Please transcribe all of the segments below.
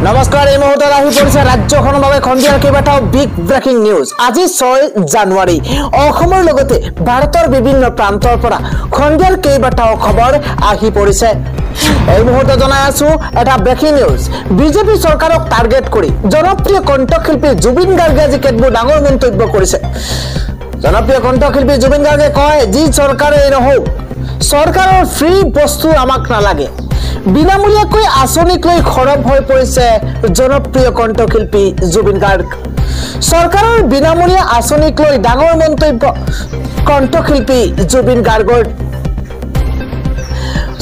নমস্কাৰ এই মুহূৰ্তত আহি পৰিছে ৰাজ্যখনৰ বাবে খন্দিয়াৰ কেইবাটাও বিগ ব্ৰেকিং নিউজ। আজি 6 জানুৱাৰী অসমৰ লগতে ভাৰতৰ বিভিন্ন প্ৰান্তৰ পৰা খন্দিয়াৰ কেইবাটাও খবৰ আহি পৰিছে। এই মুহূৰ্তত জনাই আছো এটা ব্ৰেকিং নিউজ। বিজেপি চৰকাৰক টাৰ্গেট কৰি জনপ্ৰিয় কণ্ঠশিল্পী জুবিন গাৰ্গে আজি কেতবোৰ ডাঙৰ মন্তব্য কৰিছে। জনপ্ৰিয় কণ্ঠশিল্পী জুবিন গাৰ্গে কয়, যি চৰকাৰে নহওক চৰকাৰৰ ফ্ৰী বস্তু আমাক নালাগে। বিনামূলীয়াকৈ আঁচনিক লৈ খৰব হৈ পৰিছে জনপ্ৰিয় কণ্ঠশিল্পী জুবিন গাৰ্গ। চৰকাৰৰ বিনামূলীয়া আঁচনিক লৈ ডাঙৰ মন্তব্য কণ্ঠশিল্পী জুবিন গাৰ্গৰ।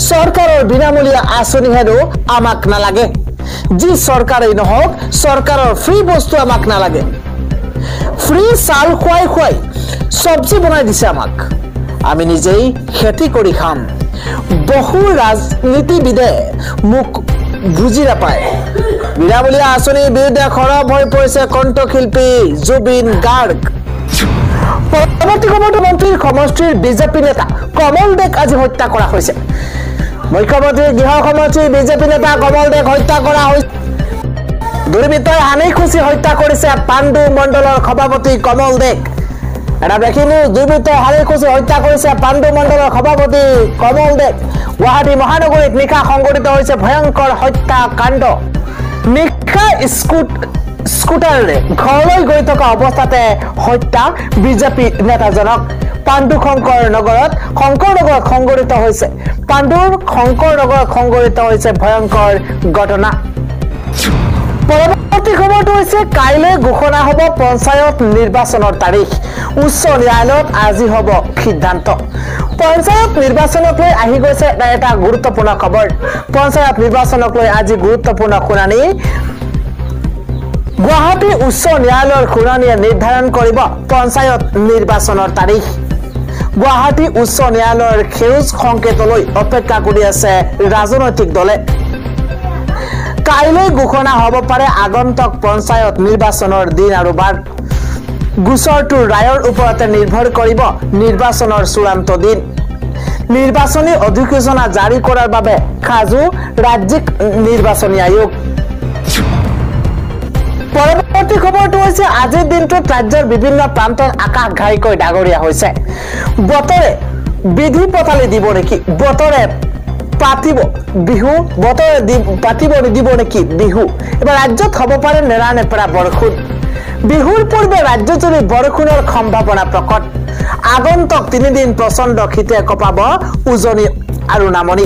চৰকাৰৰ বিনামূলীয়া আঁচনি হেনো আমাক নালাগে। যি চৰকাৰেই নহওক চৰকাৰৰ ফ্ৰী বস্তু আমাক নালাগে। ফ্ৰী চাউল খুৱাই খুৱাই চব্জি বনাই দিছে আমাক, আমি নিজেই খেতি কৰি খাম। বহু ৰাজনীতিবিদে মোক বুজি নাপায়। বিনামূলীয়া আঁচনিৰ বিৰুদ্ধে খৰব হৈ পৰিছে কণ্ঠশিল্পী জুবিন গাৰ্গ। পৰৱৰ্তী খবৰটো মন্ত্ৰীৰ সমষ্টিৰ বিজেপি নেতা কমল দেক আজি হত্যা কৰা হৈছে। মুখ্যমন্ত্ৰীৰ গৃহ সমষ্টিৰ বিজেপি নেতা কমল দেক হত্যা কৰা হৈছে। দুৰ্বৃত্তই হানি খুচি হত্যা কৰিছে পাণ্ডু মণ্ডলৰ সভাপতি কমল দেক। এটা ব্ৰেকিং নিউজ। দুৰ্বৃত্তই হানি খুচি হত্যা কৰিছে পাণ্ডু মণ্ডলৰ সভাপতি কমল দেক। গুৱাহাটী মহানগৰীত নিশা সংঘটিত হৈছে ভয়ংকৰ হত্যাকাণ্ড। নিশা স্কুটাৰেৰে ঘৰলৈ গৈ থকা অৱস্থাতে হত্যা বিজেপি নেতাজনক। পাণ্ডু শংকৰ নগৰত সংঘটিত হৈছে ভয়ংকৰ ঘটনা। পৰৱৰ্তী খবৰটো হৈছে কাইলৈ ঘোষণা হ'ব পঞ্চায়ত নিৰ্বাচনৰ তাৰিখ। উচ্চ ন্যায়ালয়ত আজি হ'ব সিদ্ধান্ত। পঞ্চায়ত নিৰ্বাচনক লৈ আহি গৈছে এটা গুৰুত্বপূৰ্ণ খবৰ। পঞ্চায়ত নিৰ্বাচনক লৈ আজি গুৰুত্বপূৰ্ণ শুনানি। গুৱাহাটী উচ্চ ন্যায়ালয়ৰ শুনানিয়ে নিৰ্ধাৰণ কৰিব পঞ্চায়ত নিৰ্বাচনৰ তাৰিখ। গুৱাহাটী উচ্চ ন্যায়ালয়ৰ সেউজ সংকেতলৈ অপেক্ষা কৰি আছে ৰাজনৈতিক দলে। কাইলৈ ঘোষণা হ'ব পাৰে আগন্তুক পঞ্চায়ত নিৰ্বাচনৰ দিন আৰু বাৰ। গোচৰটোৰ ৰায়ৰ ওপৰতে নিৰ্ভৰ কৰিব নিৰ্বাচনৰ চূড়ান্ত দিন। নিৰ্বাচনী অধিসূচনা জাৰি কৰাৰ বাবে সাজু ৰাজ্যিক নিৰ্বাচনী আয়োগ। পৰৱৰ্তী খবৰটো হৈছে আজিৰ দিনটোত ৰাজ্যৰ বিভিন্ন প্ৰান্তৰ আকাশ ঘাইকৈ ডাঙৰীয়া হৈছে। বতৰে বিধি পথালি দিব নেকি? বতৰে পাতিব বিহু? পাতিব নিদিব নেকি বিহু? এবাৰ ৰাজ্যত হ'ব পাৰে নেৰানেপেৰা বৰষুণ। বিহুৰ পূৰ্বে ৰাজ্যজুৰি বৰষুণৰ সম্ভাৱনা প্ৰকট। আগন্তুক 3 দিন প্ৰচণ্ড শীতে কঁপাব উজনি আৰু নামনি।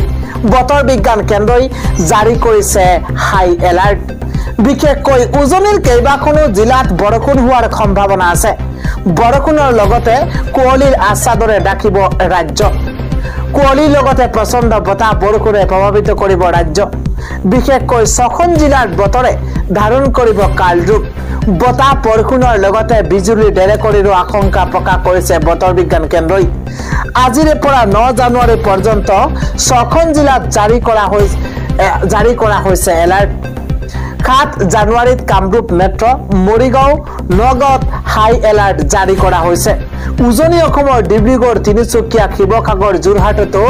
বতৰ বিজ্ঞান কেন্দ্ৰই জাৰি কৰিছে হাই এলাৰ্ট। বিশেষকৈ উজনিৰ কেইবাখনো জিলাত বৰষুণ হোৱাৰ সম্ভাৱনা আছে। বৰষুণৰ লগতে কুঁৱলীৰ আচ্ছাদৰে ডাকিব ৰাজ্য। কুঁৱলীৰ লগতে প্ৰচণ্ড বতাহ বৰষুণে প্ৰভাৱিত কৰিব ৰাজ্য। বিশেষকৈ 6খন জিলাৰ বতৰে ধাৰণ কৰিব কাল ৰূপ। বতাহ বৰষুণৰ লগতে বিজুলী ঢেৰেকণিৰো আশংকা প্ৰকাশ কৰিছে বতৰ বিজ্ঞান কেন্দ্ৰই। আজিৰে পৰা 9 জানুৱাৰী পৰ্যন্ত 6খন জিলাত জাৰি কৰা হৈছে এলাৰ্ট। 7 জানুৱাৰীত কামৰূপ মেট্ৰ, মৰিগাঁও, নগাঁৱত হাই এলাৰ্ট জাৰি কৰা হৈছে। উজনি অসমৰ ডিব্ৰুগড়, তিনিচুকীয়া, শিৱসাগৰ, যোৰহাটতো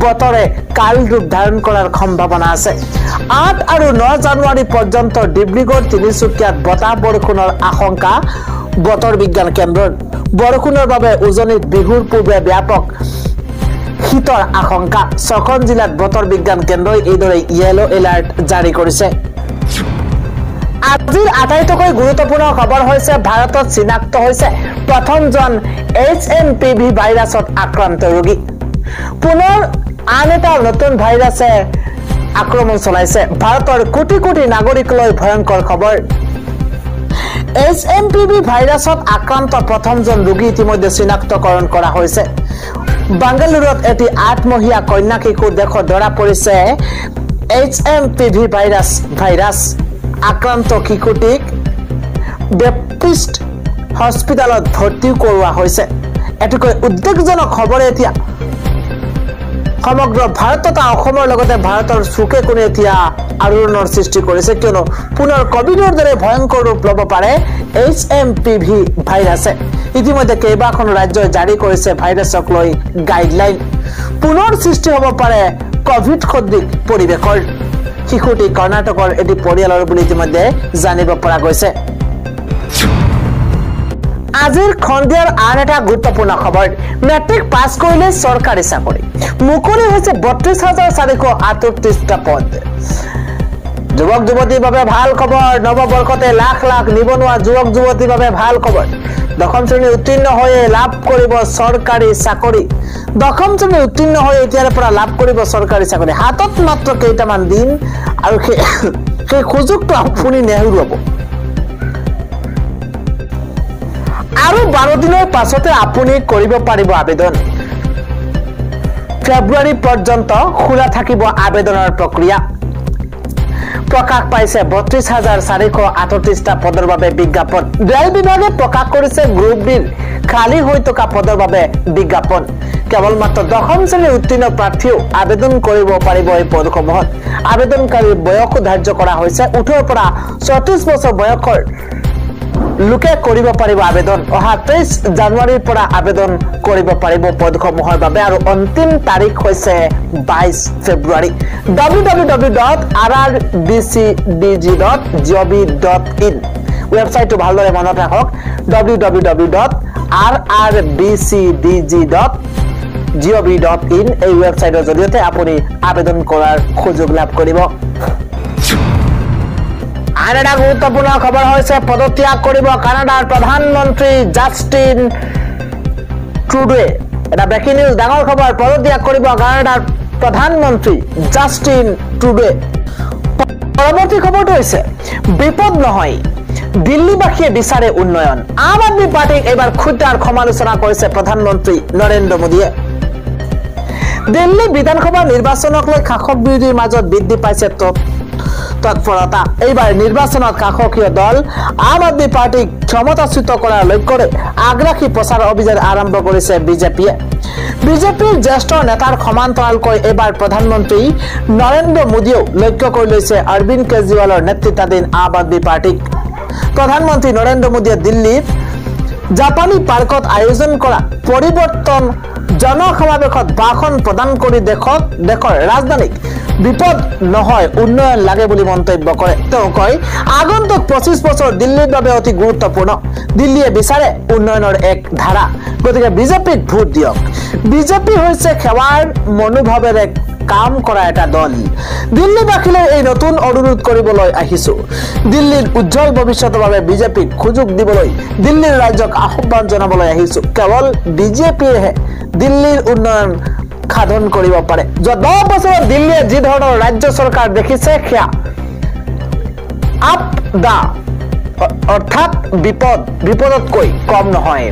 বতৰে কাল ৰূপ ধাৰণ কৰাৰ সম্ভাৱনা আছে। 8 আৰু 9 জানুৱাৰী পৰ্যন্ত ডিব্ৰুগড়, তিনিচুকীয়াত বতাহ বৰষুণৰ আশংকা বতৰ বিজ্ঞান কেন্দ্ৰৰ। বৰষুণৰ বাবে উজনিত বিহুৰ পূৰ্বে ব্যাপক শীতৰ আশংকা। 6খন জিলাত বতৰ বিজ্ঞান কেন্দ্ৰই এইদৰে য়েলো এলাৰ্ট জাৰি কৰিছে। আজিৰ আটাইতকৈ গুৰুত্বপূৰ্ণ খবৰ হৈছে ভাৰতত চিনাক্ত হৈছে প্ৰথমজন HMPV ভাইৰাছত আক্ৰান্ত ৰোগী। পুনৰ আন এটা নতুন ভাইৰাছে আক্ৰমণ চলাইছে। ভাৰতৰ কোটি কোটি নাগৰিকলৈ ভয়ংকৰ খবৰ। HMPV ভাইৰাছত আক্ৰান্ত প্ৰথমজন ৰোগী ইতিমধ্যে চিনাক্তকৰণ কৰা হৈছে। বাংগালুৰুত এটি 8মহীয়া কন্যা শিশু দেশত ধৰা পৰিছে HMPV ভাইৰাছ। আক্ৰান্ত শিশুটিক বেপ্টিষ্ট হস্পিটেলত ভৰ্তি কৰোৱা হৈছে। এটুকৈ উদ্বেগজনক খবৰে এতিয়া সমগ্ৰ ভাৰত তথা অসমৰ লগতে ভাৰতৰ চুকে কোণে এতিয়া আলোড়নৰ সৃষ্টি কৰিছে। কিয়নো পুনৰ কোভিডৰ দৰে ভয়ংকৰ ৰূপ ল'ব পাৰে HMPV ভাইৰাছে। ইতিমধ্যে কেইবাখন ৰাজ্যই জাৰি কৰিছে ভাইৰাছক লৈ গাইডলাইন। পুনৰ সৃষ্টি হ'ব পাৰে কোভিড সদৃশ পৰিৱেশৰ। শিশুটি কৰ্ণাটকৰ এটি পৰিয়ালৰ বুলি ইতিমধ্যে জানিব পৰা গৈছে আজিৰ খন্দিয়াৰ আন এটা গুৰুত্বপূৰ্ণ খবৰ মেট্ৰিক পাছ কৰিলে চৰকাৰী চাকৰি মুকলি হৈছে ৩২,৪৩৮টা পদ যুৱক যুৱতীৰ বাবে ভাল খবৰ নৱবৰ্ষতে লাখ লাখ নিবনুৱা যুৱক যুৱতীৰ বাবে ভাল খবৰ দশম শ্ৰেণী উত্তীৰ্ণ হৈ লাভ কৰিব চৰকাৰী চাকৰি দশম শ্ৰেণী উত্তীৰ্ণ হৈ এতিয়াৰ পৰা লাভ কৰিব চৰকাৰী চাকৰি হাতত মাত্ৰ কেইটামান দিন আৰু সেই সুযোগটো আপুনি নেহেৰুৱাব আৰু 12 দিনৰ পাছতে আপুনি কৰিব পাৰিব আবেদন ফেব্ৰুৱাৰী পৰ্যন্ত খোলা থাকিব আবেদনৰ প্ৰক্ৰিয়া প্ৰকাশ পাইছে ৩২,৪৩৮টা পদৰ বাবে বিজ্ঞাপন ৰেল বিভাগে প্ৰকাশ কৰিছে গ্ৰুপ বিৰ খালী হৈ থকা পদৰ বাবে বিজ্ঞাপন কেৱল মাত্ৰ দশম শ্ৰেণীৰ উত্তীৰ্ণ প্ৰাৰ্থীও আবেদন কৰিব পাৰিব এই পদসমূহত আবেদনকাৰীৰ বয়স ধাৰ্য কৰা হৈছে 18 পৰা 34 বছৰ বয়সৰ লোকে কৰিব পাৰিব আবেদন অহা 23 জানুৱাৰীৰ পৰা আবেদন কৰিব পাৰিব পদসমূহৰ বাবে আৰু অন্তিম তাৰিখ হৈছে 22 ফেব্ৰুৱাৰী www.rrbcdg.gov.in ৱেবছাইটটো ভালদৰে মনত ৰাখক www.rrbcdg.gov.in এই ৱেবছাইটৰ জৰিয়তে আপুনি আবেদন কৰাৰ সুযোগ লাভ কৰিব আন এটা গুৰুত্বপূৰ্ণ খবৰ হৈছে পদত্যাগ কৰিব কানাডাৰ প্ৰধানমন্ত্ৰী জাষ্টিন ট্ৰুডে এটা ব্ৰেকিং নিউজ ডাঙৰ খবৰ পদত্যাগ কৰিব কানাডাৰ প্ৰধানমন্ত্ৰী জাষ্টিন ট্ৰুডে পৰৱৰ্তী খবৰটো হৈছে বিপদ নহয় দিল্লীবাসীয়ে বিচাৰে উন্নয়ন আম আদমি পাৰ্টিক এবাৰ খুটাৰ সমালোচনা কৰিছে প্ৰধানমন্ত্ৰী নৰেন্দ্ৰ মোদীয়ে দিল্লী বিধানসভা নিৰ্বাচনক লৈ শাসক বিৰোধীৰ মাজত বৃদ্ধি পাইছে তৎপৰতা এইবাৰ নিৰ্বাচনত শাসকীয় দল আম আদমি পাৰ্টিক ক্ষমতাচ্যুত কৰাৰ লক্ষ্যৰে আগ্ৰাসী প্ৰচাৰ অভিযান আৰম্ভ কৰিছে বিজেপিয়ে বিজেপিৰ জ্যেষ্ঠ নেতাৰ সমান্তৰালকৈ এবাৰ প্ৰধানমন্ত্ৰী নৰেন্দ্ৰ মোদীয়েও লক্ষ্য কৰি লৈছে অৰবিন্দ কেজৰিৱালৰ নেতৃত্বাধীন আম আদমি পাৰ্টিক প্ৰধানমন্ত্ৰী নৰেন্দ্ৰ মোদীয়ে দিল্লীত জাপানী পাৰ্কত আয়োজন কৰা পৰিৱৰ্তন জনসমাৱেশত ভাষণ প্ৰদান কৰি দেশৰ ৰাজধানীক বিপদ নহয় উন্নয়ন লাগে বুলি মন্তব্য কৰে তেওঁ কয় আগন্তুক 25 বছৰ দিল্লীৰ বাবে অতি গুৰুত্বপূৰ্ণ দিল্লীয়ে বিচাৰে উন্নয়নৰ এক ধাৰা গতিকে বিজেপিক ভোট দিয়ক বিজেপি হৈছে সেৱাৰ মনোভাৱেৰে কাম কৰা এটা দল দিল্লীবাসীলৈ এই নতুন অনুৰোধ কৰিবলৈ আহিছো দিল্লীৰ উজ্জ্বল ভৱিষ্যতৰ বাবে বিজেপিক সুযোগ দিবলৈ দিল্লীৰ ৰাজ্যক আহ্বান জনাবলৈ আহিছো কেৱল বিজেপিয়েহে দিল্লীৰ উন্নয়ন সাধন কৰিব পাৰে যোৱা 10 বছৰত দিল্লীয়ে যি ধৰণৰ ৰাজ্য চৰকাৰ দেখিছে সেয়া আপ দা অৰ্থাৎ বিপদতকৈ কম নহয়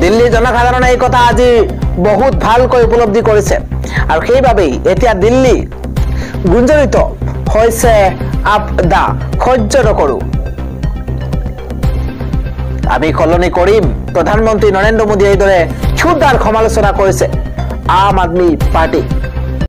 দিল্লীৰ জনসাধাৰণে এই কথা আজি বহুত ভালকৈ উপলব্ধি কৰিছে আৰু সেইবাবেই এতিয়া দিল্লী গুঞ্জৰিত হৈছে আপ দা সহ্য নকৰো আমি সলনি কৰিম প্ৰধানমন্ত্ৰী নৰেন্দ্ৰ মোদীয়ে এইদৰে ক্ষুদ্ৰ সমালোচনা কৰিছে আম আদমি পাৰ্টি